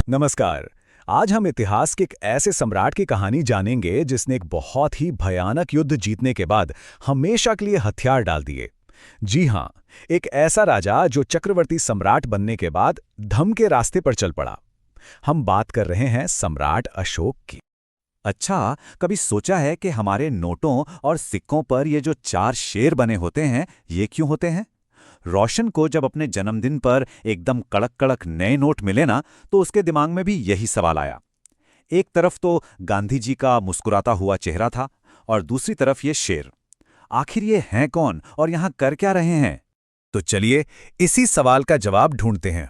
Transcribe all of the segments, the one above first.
नमस्कार। आज हम इतिहास के एक ऐसे सम्राट की कहानी जानेंगे जिसने एक बहुत ही भयानक युद्ध जीतने के बाद हमेशा के लिए हथियार डाल दिए। जी हाँ, एक ऐसा राजा जो चक्रवर्ती सम्राट बनने के बाद धर्म के रास्ते पर चल पड़ा। हम बात कर रहे हैं सम्राट अशोक की। अच्छा, कभी सोचा है कि हमारे नोटों और सिक्कों पर ये जो चार शेर बने होते हैं, ये क्यों होते हैं? रोशन को जब अपने जन्मदिन पर एकदम कड़क कड़क नए नोट मिले ना, तो उसके दिमाग में भी यही सवाल आया। एक तरफ तो गांधी जी का मुस्कुराता हुआ चेहरा था और दूसरी तरफ ये शेर। आखिर ये हैं कौन और यहाँ कर क्या रहे हैं? तो चलिए इसी सवाल का जवाब ढूंढते हैं।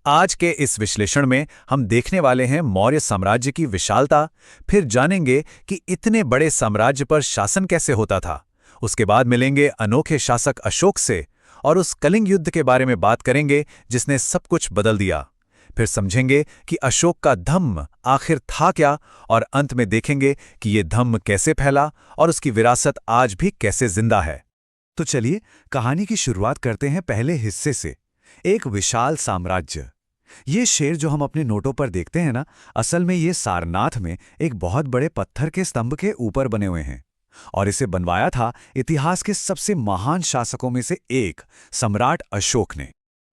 आज के इस विश्लेषण में हम देखने वाले हैं मौर्य साम्राज्य की विशालता, फिर जानेंगे कि इतने बड़े साम्राज्य पर शासन कैसे होता था। उसके बाद मिलेंगे अनोखे शासक अशोक से और उस कलिंग युद्ध के बारे में बात करेंगे जिसने सब कुछ बदल दिया। फिर समझेंगे कि अशोक का धम्म आखिर था क्या और अंत में देखेंगे कि ये धम्म कैसे फैला और उसकी विरासत आज भी कैसे जिंदा है। तो चलिए कहानी की शुरुआत करते हैं पहले हिस्से से। एक विशाल साम्राज्य। ये शेर जो हम अपने नोटों पर देखते हैं ना, असल में ये सारनाथ में एक बहुत बड़े पत्थर के स्तंभ के ऊपर बने हुए हैं। और इसे बनवाया था इतिहास के सबसे महान शासकों में से एक, सम्राट अशोक ने।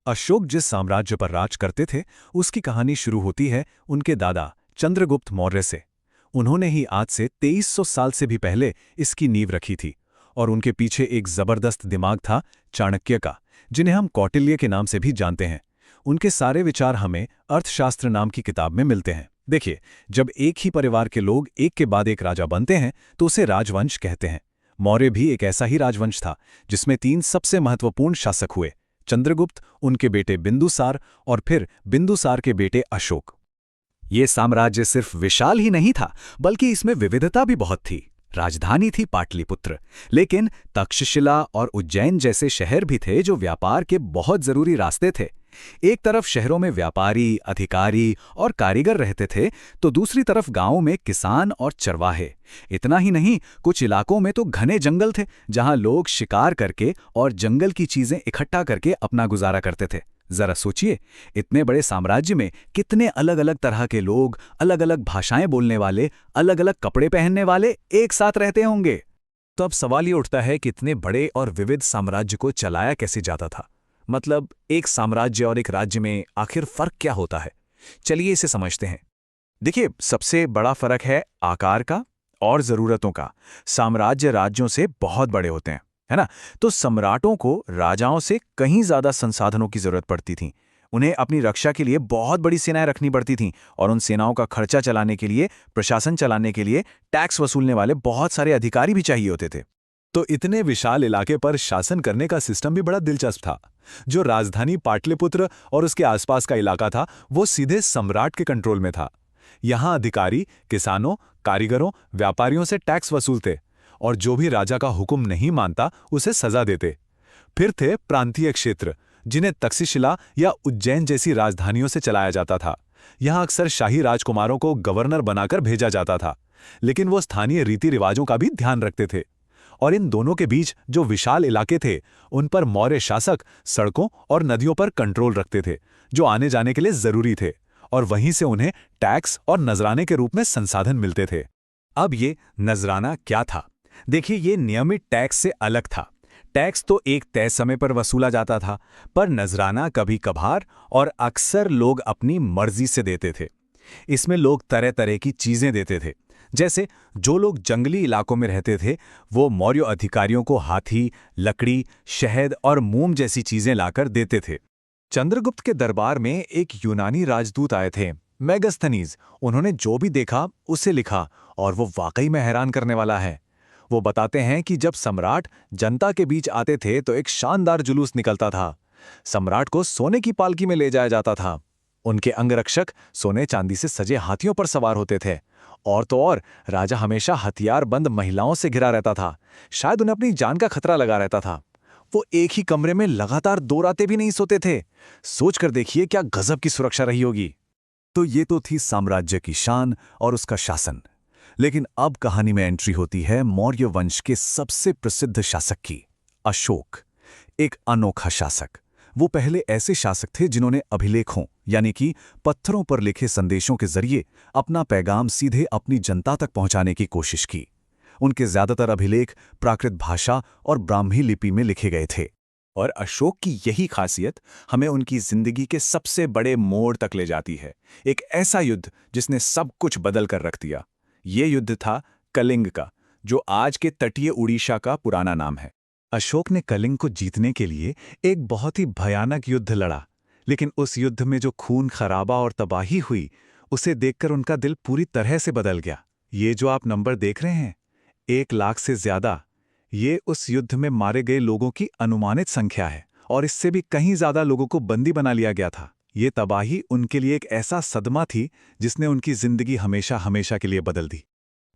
अशोक जिस साम्राज्य पर राज करते थे, उसकी कहानी शुरू होती है उनके दादा चंद्रगुप्त मौर्य से। उन्होंने ही आज से 2300 साल से भी पहले इसकी नींव रखी थी। और उनके पीछे एक जबरदस्त दिमाग था चाणक्य का, जिन्हें हम कौटिल्य के नाम से भी जानते हैं। उनके सारे विचार हमें अर्थशास्त्र नाम की किताब में मिलते हैं। देखिए, जब एक ही परिवार के लोग एक के बाद एक राजा बनते हैं तो उसे राजवंश कहते हैं। मौर्य भी एक ऐसा ही राजवंश था जिसमें 3 सबसे महत्वपूर्ण शासक हुए: चंद्रगुप्त, उनके बेटे बिंदुसार और फिर बिंदुसार के बेटे अशोक। ये साम्राज्य सिर्फ विशाल ही नहीं था, बल्कि इसमें विविधता भी बहुत थी। राजधानी थी पाटलिपुत्र, लेकिन तक्षशिला और उज्जैन जैसे शहर भी थे जो व्यापार के बहुत जरूरी रास्ते थे। एक तरफ शहरों में व्यापारी, अधिकारी और कारीगर रहते थे, तो दूसरी तरफ गांवों में किसान और चरवाहे। इतना ही नहीं, कुछ इलाकों में तो घने जंगल थे जहां लोग शिकार करके और जंगल की चीजें इकट्ठा करके अपना गुजारा करते थे। जरा सोचिए, इतने बड़े साम्राज्य में कितने अलग अलग तरह के लोग, अलग अलग भाषाएं बोलने वाले, अलग अलग कपड़े पहनने वाले एक साथ रहते होंगे। तो अब सवाल ये उठता है कि इतने बड़े और विविध साम्राज्य को चलाया कैसे जाता था। मतलब, एक साम्राज्य और एक राज्य में आखिर फर्क क्या होता है? चलिए इसे समझते हैं। देखिए, सबसे बड़ा फर्क है आकार का और जरूरतों का। साम्राज्य राज्यों से बहुत बड़े होते हैं, है ना? तो सम्राटों को राजाओं से कहीं ज्यादा संसाधनों की जरूरत पड़ती थी। उन्हें अपनी रक्षा के लिए बहुत बड़ी सेनाएं रखनी पड़ती थीं और उन सेनाओं का खर्चा चलाने के लिए, प्रशासन चलाने के लिए टैक्स वसूलने वाले बहुत सारे अधिकारी भी चाहिए होते थे। तो इतने विशाल इलाके पर शासन करने का सिस्टम भी बड़ा दिलचस्प था। जो राजधानी पाटलिपुत्र और उसके आसपास का इलाका था, वो सीधे सम्राट के कंट्रोल में था। यहाँ अधिकारी किसानों, कारीगरों, व्यापारियों से टैक्स वसूलते और जो भी राजा का हुक्म नहीं मानता उसे सजा देते। फिर थे प्रांतीय क्षेत्र, जिन्हें तक्षशिला या उज्जैन जैसी राजधानियों से चलाया जाता था। यहाँ अक्सर शाही राजकुमारों को गवर्नर बनाकर भेजा जाता था, लेकिन वो स्थानीय रीति रिवाजों का भी ध्यान रखते थे। और इन दोनों के बीच जो विशाल इलाके थे, उन पर मौर्य शासक सड़कों और नदियों पर कंट्रोल रखते थे, जो आने जाने के लिए जरूरी थे, और वहीं से उन्हें टैक्स और नजराने के रूप में संसाधन मिलते थे। अब ये नजराना क्या था? देखिए, ये नियमित टैक्स से अलग था। टैक्स तो एक तय समय पर वसूला जाता था, पर नजराना कभी कभार और अक्सर लोग अपनी मर्जी से देते थे। इसमें लोग तरह तरह की चीजें देते थे। जैसे, जो लोग जंगली इलाकों में रहते थे, वो मौर्य अधिकारियों को हाथी, लकड़ी, शहद और मोम जैसी चीजें लाकर देते थे। चंद्रगुप्त के दरबार में एक यूनानी राजदूत आए थे, मेगास्थनीज। उन्होंने जो भी देखा उसे लिखा, और वो वाकई में हैरान करने वाला है। वो बताते हैं कि जब सम्राट जनता के बीच आते थे तो एक शानदार जुलूस निकलता था। सम्राट को सोने की पालकी में ले जाया जाता था। उनके अंगरक्षक सोने चांदी से सजे हाथियों पर सवार होते थे। और तो और, राजा हमेशा हथियार बंद महिलाओं से घिरा रहता था। शायद उन्हें अपनी जान का खतरा लगा रहता था। वो एक ही कमरे में लगातार 2 रातें भी नहीं सोते थे। सोचकर देखिए क्या गजब की सुरक्षा रही होगी। तो ये तो थी साम्राज्य की शान और उसका शासन। लेकिन अब कहानी में एंट्री होती है मौर्य वंश के सबसे प्रसिद्ध शासक की, अशोक। एक अनोखा शासक, वो पहले ऐसे शासक थे जिन्होंने अभिलेखों यानी कि पत्थरों पर लिखे संदेशों के जरिए अपना पैगाम सीधे अपनी जनता तक पहुंचाने की कोशिश की। उनके ज्यादातर अभिलेख प्राकृत भाषा और ब्राह्मी लिपि में लिखे गए थे। और अशोक की यही खासियत हमें उनकी जिंदगी के सबसे बड़े मोड़ तक ले जाती है। एक ऐसा युद्ध जिसने सब कुछ बदल कर रख दिया। ये युद्ध था कलिंग का, जो आज के तटीय उड़ीसा का पुराना नाम है। अशोक ने कलिंग को जीतने के लिए एक बहुत ही भयानक युद्ध लड़ा, लेकिन उस युद्ध में जो खून खराबा और तबाही हुई, उसे देखकर उनका दिल पूरी तरह से बदल गया। ये जो आप नंबर देख रहे हैं, 1 लाख से ज्यादा, ये उस युद्ध में मारे गए लोगों की अनुमानित संख्या है, और इससे भी कहीं ज्यादा लोगों को बंदी बना लिया गया था। ये तबाही उनके लिए एक ऐसा सदमा थी जिसने उनकी जिंदगी हमेशा हमेशा के लिए बदल दी।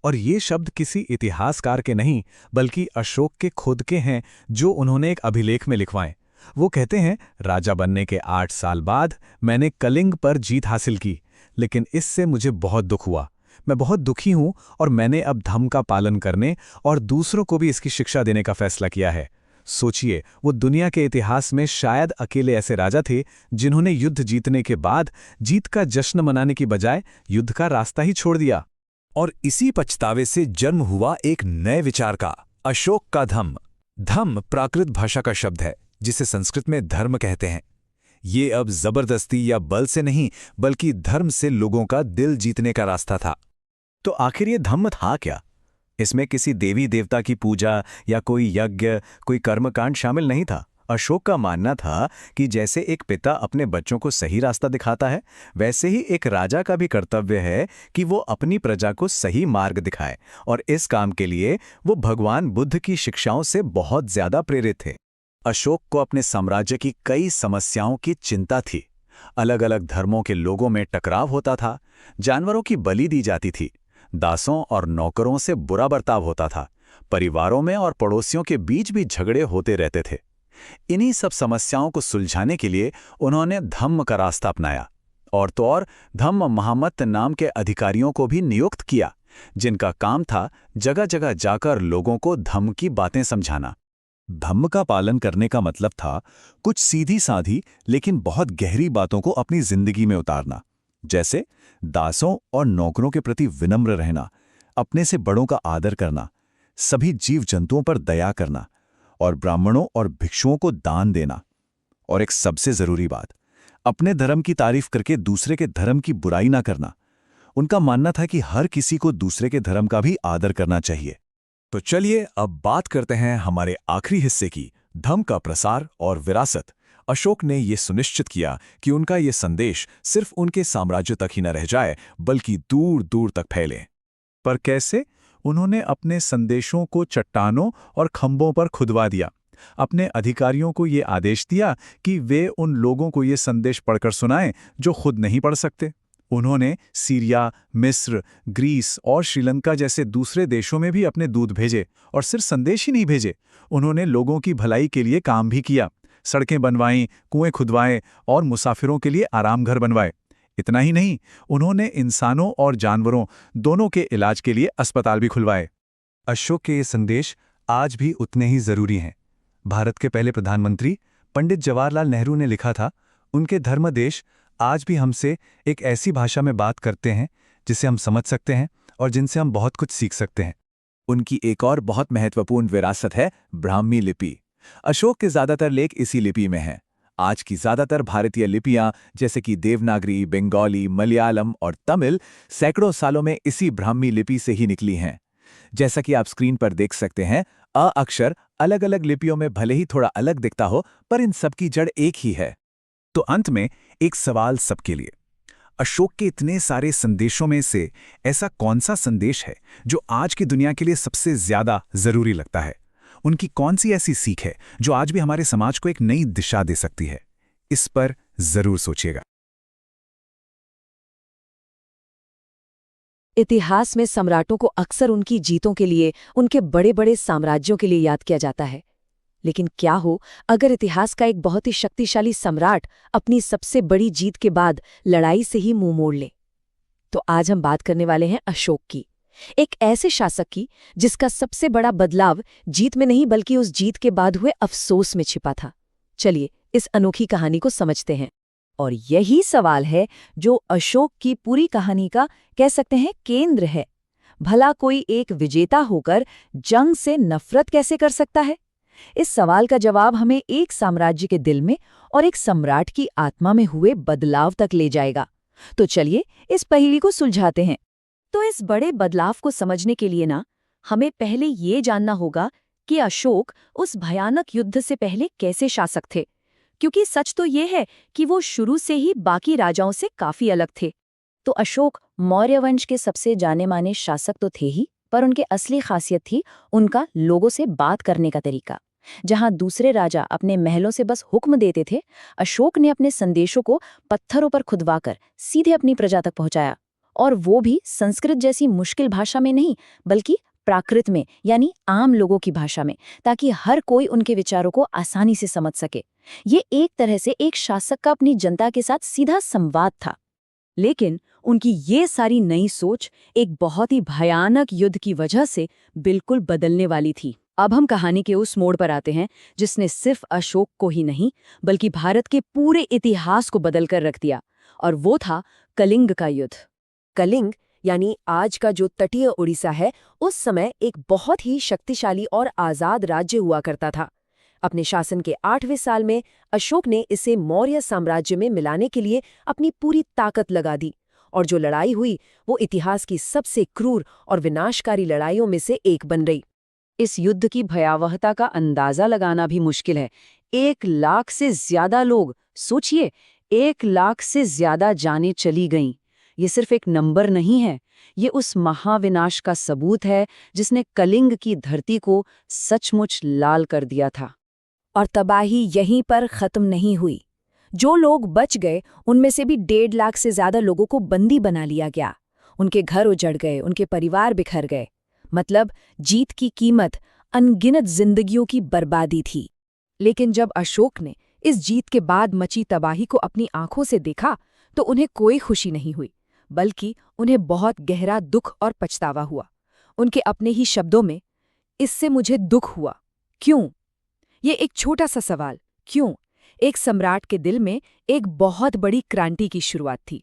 और ये शब्द किसी इतिहासकार के नहीं, बल्कि अशोक के खुद के हैं, जो उन्होंने एक अभिलेख में लिखवाए। वो कहते हैं, राजा बनने के 8 साल बाद मैंने कलिंग पर जीत हासिल की, लेकिन इससे मुझे बहुत दुख हुआ। मैं बहुत दुखी हूं और मैंने अब धम्म का पालन करने और दूसरों को भी इसकी शिक्षा देने का फैसला किया है। सोचिए, वो दुनिया के इतिहास में शायद अकेले ऐसे राजा थे जिन्होंने युद्ध जीतने के बाद जीत का जश्न मनाने की बजाय युद्ध का रास्ता ही छोड़ दिया। और इसी पछतावे से जन्म हुआ एक नए विचार का, अशोक का धम्म। धम्म प्राकृत भाषा का शब्द है, जिसे संस्कृत में धर्म कहते हैं। ये अब जबरदस्ती या बल से नहीं, बल्कि धर्म से लोगों का दिल जीतने का रास्ता था। तो आखिर ये धम्म था क्या? इसमें किसी देवी देवता की पूजा या कोई यज्ञ, कोई कर्मकांड शामिल नहीं था। अशोक का मानना था कि जैसे एक पिता अपने बच्चों को सही रास्ता दिखाता है, वैसे ही एक राजा का भी कर्तव्य है कि वो अपनी प्रजा को सही मार्ग दिखाए, और इस काम के लिए वो भगवान बुद्ध की शिक्षाओं से बहुत ज्यादा प्रेरित थे। अशोक को अपने साम्राज्य की कई समस्याओं की चिंता थी। अलग अलग धर्मों के लोगों में टकराव होता था, जानवरों की बलि दी जाती थी, दासों और नौकरों से बुरा बर्ताव होता था, परिवारों में और पड़ोसियों के बीच भी झगड़े होते रहते थे। इन्हीं सब समस्याओं को सुलझाने के लिए उन्होंने धम्म का रास्ता अपनाया, और तो और धम्म महामत्त नाम के अधिकारियों को भी नियुक्त किया, जिनका काम था जगह जगह जाकर लोगों को धम्म की बातें समझाना। धम्म का पालन करने का मतलब था कुछ सीधी साधी लेकिन बहुत गहरी बातों को अपनी जिंदगी में उतारना, जैसे दासों और नौकरों के प्रति विनम्र रहना, अपने से बड़ों का आदर करना, सभी जीव जंतुओं पर दया करना, और ब्राह्मणों और भिक्षुओं को दान देना। और एक सबसे जरूरी बात, अपने धर्म की तारीफ करके दूसरे के धर्म की बुराई ना करना। उनका मानना था कि हर किसी को दूसरे के धर्म का भी आदर करना चाहिए। तो चलिए अब बात करते हैं हमारे आखिरी हिस्से की, धम्म का प्रसार और विरासत। अशोक ने यह सुनिश्चित किया कि उनका ये संदेश सिर्फ उनके साम्राज्य तक ही न रह जाए, बल्कि दूर दूर तक फैले। पर कैसे? उन्होंने अपने संदेशों को चट्टानों और खंभों पर खुदवा दिया। अपने अधिकारियों को ये आदेश दिया कि वे उन लोगों को ये संदेश पढ़कर सुनाएं जो खुद नहीं पढ़ सकते। उन्होंने सीरिया, मिस्र, ग्रीस और श्रीलंका जैसे दूसरे देशों में भी अपने दूत भेजे, और सिर्फ संदेश ही नहीं भेजे, उन्होंने लोगों की भलाई के लिए काम भी किया। सड़कें बनवाईं, कुएं खुदवाए और मुसाफिरों के लिए आराम घर बनवाए। इतना ही नहीं, उन्होंने इंसानों और जानवरों दोनों के इलाज के लिए अस्पताल भी खुलवाए। अशोक के ये संदेश आज भी उतने ही जरूरी हैं। भारत के पहले प्रधानमंत्री पंडित जवाहरलाल नेहरू ने लिखा था, उनके धर्म देश आज भी हमसे एक ऐसी भाषा में बात करते हैं जिसे हम समझ सकते हैं और जिनसे हम बहुत कुछ सीख सकते हैं। उनकी एक और बहुत महत्वपूर्ण विरासत है ब्राह्मी लिपि। अशोक के ज्यादातर लेख इसी लिपि में हैं। आज की ज्यादातर भारतीय लिपियां जैसे कि देवनागरी, बंगाली, मलयालम और तमिल सैकड़ों सालों में इसी ब्राह्मी लिपि से ही निकली हैं। जैसा कि आप स्क्रीन पर देख सकते हैं, अ अक्षर अलग अलग लिपियों में भले ही थोड़ा अलग दिखता हो, पर इन सब की जड़ एक ही है। तो अंत में एक सवाल सबके लिए, अशोक के इतने सारे संदेशों में से ऐसा कौन सा संदेश है जो आज की दुनिया के लिए सबसे ज्यादा जरूरी लगता है? उनकी कौन सी ऐसी सीख है जो आज भी हमारे समाज को एक नई दिशा दे सकती है? इस पर जरूर सोचिएगा। इतिहास में सम्राटों को अक्सर उनकी जीतों के लिए, उनके बड़े बड़े साम्राज्यों के लिए याद किया जाता है। लेकिन क्या हो अगर इतिहास का एक बहुत ही शक्तिशाली सम्राट अपनी सबसे बड़ी जीत के बाद लड़ाई से ही मुंह मोड़ ले? तो आज हम बात करने वाले हैं अशोक की, एक ऐसे शासक की जिसका सबसे बड़ा बदलाव जीत में नहीं बल्कि उस जीत के बाद हुए अफसोस में छिपा था। चलिए इस अनोखी कहानी को समझते हैं। और यही सवाल है जो अशोक की पूरी कहानी का कह सकते हैं केंद्र है। भला कोई एक विजेता होकर जंग से नफरत कैसे कर सकता है? इस सवाल का जवाब हमें एक साम्राज्य के दिल में और एक सम्राट की आत्मा में हुए बदलाव तक ले जाएगा। तो चलिए इस पहेली को सुलझाते हैं। तो इस बड़े बदलाव को समझने के लिए हमें पहले ये जानना होगा कि अशोक उस भयानक युद्ध से पहले कैसे शासक थे, क्योंकि सच तो ये है कि वो शुरू से ही बाकी राजाओं से काफी अलग थे। तो अशोक मौर्य वंश के सबसे जाने माने शासक तो थे ही, पर उनके असली खासियत थी उनका लोगों से बात करने का तरीका। जहां दूसरे राजा अपने महलों से बस हुक्म देते थे, अशोक ने अपने संदेशों को पत्थरों पर खुदवाकर सीधे अपनी प्रजा तक पहुंचाया, और वो भी संस्कृत जैसी मुश्किल भाषा में नहीं, बल्कि प्राकृत में, यानी आम लोगों की भाषा में, ताकि हर कोई उनके विचारों को आसानी से समझ सके। ये एक तरह से एक शासक का अपनी जनता के साथ सीधा संवाद था। लेकिन उनकी ये सारी नई सोच एक बहुत ही भयानक युद्ध की वजह से बिल्कुल बदलने वाली थी। अब हम कहानी के उस मोड़ पर आते हैं जिसने सिर्फ अशोक को ही नहीं, बल्कि भारत के पूरे इतिहास को बदल कर रख दिया, और वो था कलिंग का युद्ध। कलिंग यानी आज का जो तटीय उड़ीसा है, उस समय एक बहुत ही शक्तिशाली और आज़ाद राज्य हुआ करता था। अपने शासन के 8वें साल में अशोक ने इसे मौर्य साम्राज्य में मिलाने के लिए अपनी पूरी ताकत लगा दी, और जो लड़ाई हुई वो इतिहास की सबसे क्रूर और विनाशकारी लड़ाइयों में से एक बन रही। इस युद्ध की भयावहता का अंदाजा लगाना भी मुश्किल है। 1 लाख से ज्यादा लोग, सोचिए, 1 लाख से ज्यादा जानें चली गईं। ये सिर्फ एक नंबर नहीं है, ये उस महाविनाश का सबूत है जिसने कलिंग की धरती को सचमुच लाल कर दिया था। और तबाही यहीं पर खत्म नहीं हुई। जो लोग बच गए उनमें से भी 1.5 लाख से ज्यादा लोगों को बंदी बना लिया गया। उनके घर उजड़ गए, उनके परिवार बिखर गए। मतलब जीत की कीमत अनगिनत जिंदगियों की बर्बादी थी। लेकिन जब अशोक ने इस जीत के बाद मची तबाही को अपनी आंखों से देखा, तो उन्हें कोई खुशी नहीं हुई, बल्कि उन्हें बहुत गहरा दुख और पछतावा हुआ। उनके अपने ही शब्दों में, इससे मुझे दुख हुआ। क्यों? ये एक छोटा सा सवाल, क्यों? एक सम्राट के दिल में एक बहुत बड़ी क्रांति की शुरुआत थी।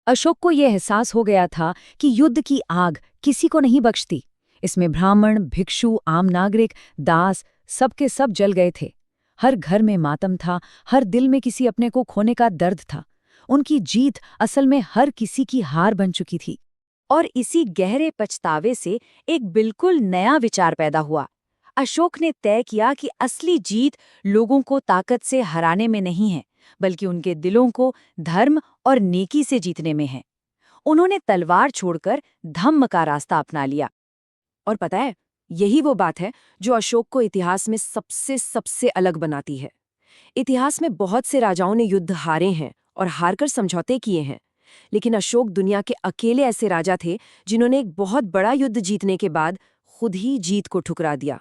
अशोक को यह एहसास हो गया था कि युद्ध की आग किसी को नहीं बख्शती। इसमें ब्राह्मण, भिक्षु, आम नागरिक, दास, सबके सब जल गए थे। हर घर में मातम था, हर दिल में किसी अपने को खोने का दर्द था। उनकी जीत असल में हर किसी की हार बन चुकी थी। और इसी गहरे पछतावे से एक बिल्कुल नया विचार पैदा हुआ। अशोक ने तय किया कि असली जीत लोगों को ताकत से हराने में नहीं है, बल्कि उनके दिलों को धर्म और नेकी से जीतने में है। उन्होंने तलवार छोड़कर धम्म का रास्ता अपना लिया। और पता है, यही वो बात है जो अशोक को इतिहास में सबसे अलग बनाती है। इतिहास में बहुत से राजाओं ने युद्ध हारे हैं और हारकर समझौते किए हैं, लेकिन अशोक दुनिया के अकेले ऐसे राजा थे जिन्होंने एक बहुत बड़ा युद्ध जीतने के बाद खुद ही जीत को ठुकरा दिया।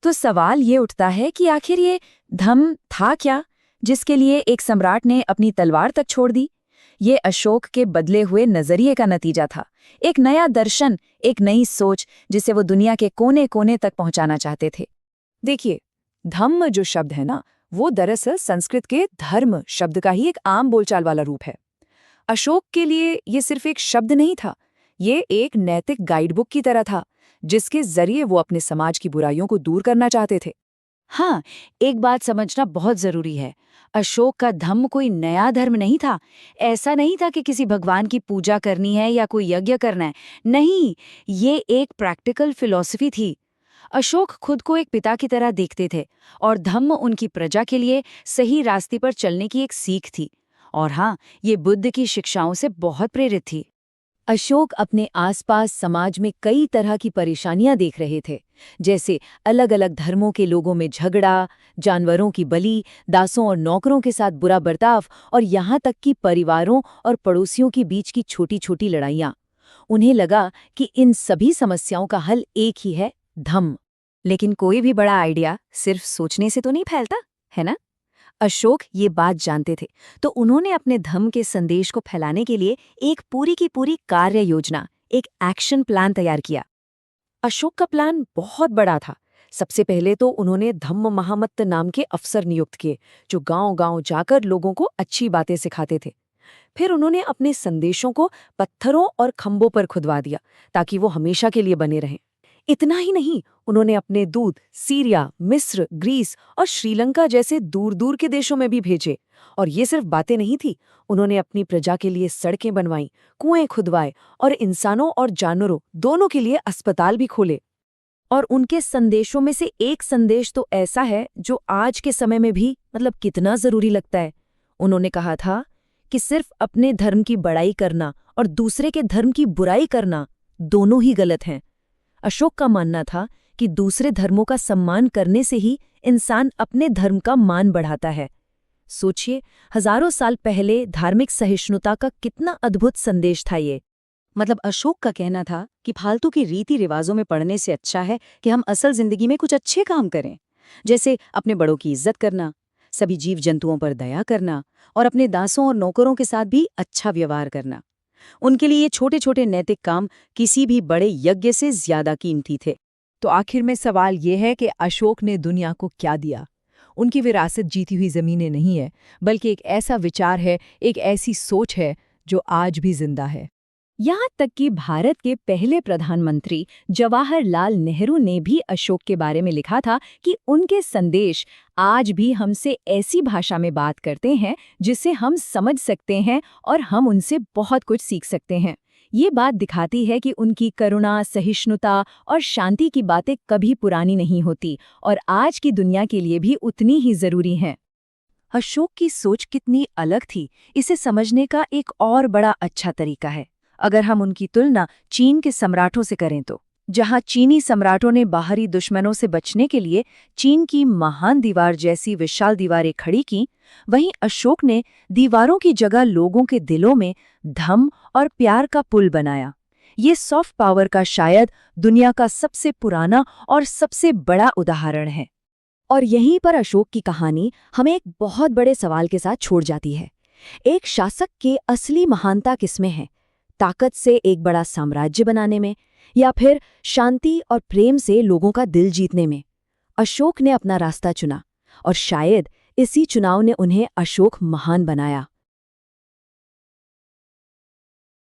तो सवाल ये उठता है कि आखिर ये धम्म था क्या, जिसके लिए एक सम्राट ने अपनी तलवार तक छोड़ दी? ये अशोक के बदले हुए नजरिए का नतीजा था। एक नया दर्शन, एक नई सोच, जिसे वो दुनिया के कोने कोने तक पहुंचाना चाहते थे। देखिए, धम्म जो शब्द है ना, वो दरअसल संस्कृत के धर्म शब्द का ही एक आम बोलचाल वाला रूप है। अशोक के लिए ये सिर्फ एक शब्द नहीं था, ये एक नैतिक गाइडबुक की तरह था, जिसके जरिए वो अपने समाज की बुराइयों को दूर करना चाहते थे। हाँ, एक बात समझना बहुत जरूरी है। अशोक का धम्म कोई नया धर्म नहीं था। ऐसा नहीं था कि किसी भगवान की पूजा करनी है या कोई यज्ञ करना है। नहीं, ये एक प्रैक्टिकल फिलॉसफी थी। अशोक खुद को एक पिता की तरह देखते थे, और धम्म उनकी प्रजा के लिए सही रास्ते पर चलने की एक सीख थी। और हाँ, ये बुद्ध की शिक्षाओं से बहुत प्रेरित थी। अशोक अपने आसपास समाज में कई तरह की परेशानियां देख रहे थे, जैसे अलग अलग धर्मों के लोगों में झगड़ा, जानवरों की बलि, दासों और नौकरों के साथ बुरा बर्ताव, और यहाँ तक कि परिवारों और पड़ोसियों के बीच की छोटी छोटी लड़ाइयाँ। उन्हें लगा कि इन सभी समस्याओं का हल एक ही है, धम्म। लेकिन कोई भी बड़ा आइडिया सिर्फ सोचने से तो नहीं फैलता, है ना? अशोक ये बात जानते थे, तो उन्होंने अपने धम्म के संदेश को फैलाने के लिए एक पूरी की पूरी कार्य योजना, एक एक्शन प्लान तैयार किया। अशोक का प्लान बहुत बड़ा था। सबसे पहले तो उन्होंने धम्म महामत्त नाम के अफसर नियुक्त किए, जो गांव-गांव जाकर लोगों को अच्छी बातें सिखाते थे। फिर उन्होंने अपने संदेशों को पत्थरों और खंभों पर खुदवा दिया, ताकि वो हमेशा के लिए बने रहें। इतना ही नहीं, उन्होंने अपने दूत सीरिया, मिस्र, ग्रीस और श्रीलंका जैसे दूर-दूर के देशों में भी भेजे। और ये सिर्फ बातें नहीं थी, उन्होंने अपनी प्रजा के लिए सड़कें बनवाईं, कुएं खुदवाए और इंसानों और जानवरों दोनों के लिए अस्पताल भी खोले। और उनके संदेशों में से एक संदेश तो ऐसा है जो आज के समय में भी कितना जरूरी लगता है। उन्होंने कहा था कि सिर्फ अपने धर्म की बड़ाई करना और दूसरे के धर्म की बुराई करना दोनों ही गलत हैं। अशोक का मानना था कि दूसरे धर्मों का सम्मान करने से ही इंसान अपने धर्म का मान बढ़ाता है। सोचिए, हजारों साल पहले धार्मिक सहिष्णुता का कितना अद्भुत संदेश था ये। अशोक का कहना था कि फालतू की रीति रिवाजों में पड़ने से अच्छा है कि हम असल जिंदगी में कुछ अच्छे काम करें, जैसे अपने बड़ों की इज्जत करना, सभी जीव जंतुओं पर दया करना और अपने दासों और नौकरों के साथ भी अच्छा व्यवहार करना। उनके लिए ये छोटे छोटे नैतिक काम किसी भी बड़े यज्ञ से ज्यादा कीमती थे। तो आखिर में सवाल ये है कि अशोक ने दुनिया को क्या दिया? उनकी विरासत जीती हुई जमीनें नहीं है, बल्कि एक ऐसा विचार है, एक ऐसी सोच है जो आज भी जिंदा है। यहाँ तक कि भारत के पहले प्रधानमंत्री जवाहरलाल नेहरू ने भी अशोक के बारे में लिखा था कि उनके संदेश आज भी हमसे ऐसी भाषा में बात करते हैं जिसे हम समझ सकते हैं और हम उनसे बहुत कुछ सीख सकते हैं। ये बात दिखाती है कि उनकी करुणा, सहिष्णुता और शांति की बातें कभी पुरानी नहीं होती और आज की दुनिया के लिए भी उतनी ही जरूरी हैं। अशोक की सोच कितनी अलग थी, इसे समझने का एक और बड़ा अच्छा तरीका है। अगर हम उनकी तुलना चीन के सम्राटों से करें तो जहां चीनी सम्राटों ने बाहरी दुश्मनों से बचने के लिए चीन की महान दीवार जैसी विशाल दीवारें खड़ी की, वहीं अशोक ने दीवारों की जगह लोगों के दिलों में धम्म और प्यार का पुल बनाया। ये सॉफ्ट पावर का शायद दुनिया का सबसे पुराना और सबसे बड़ा उदाहरण है। और यहीं पर अशोक की कहानी हमें एक बहुत बड़े सवाल के साथ छोड़ जाती है। एक शासक की असली महानता किसमें है? ताकत से एक बड़ा साम्राज्य बनाने में, या फिर शांति और प्रेम से लोगों का दिल जीतने में? अशोक ने अपना रास्ता चुना और शायद इसी चुनाव ने उन्हें अशोक महान बनाया।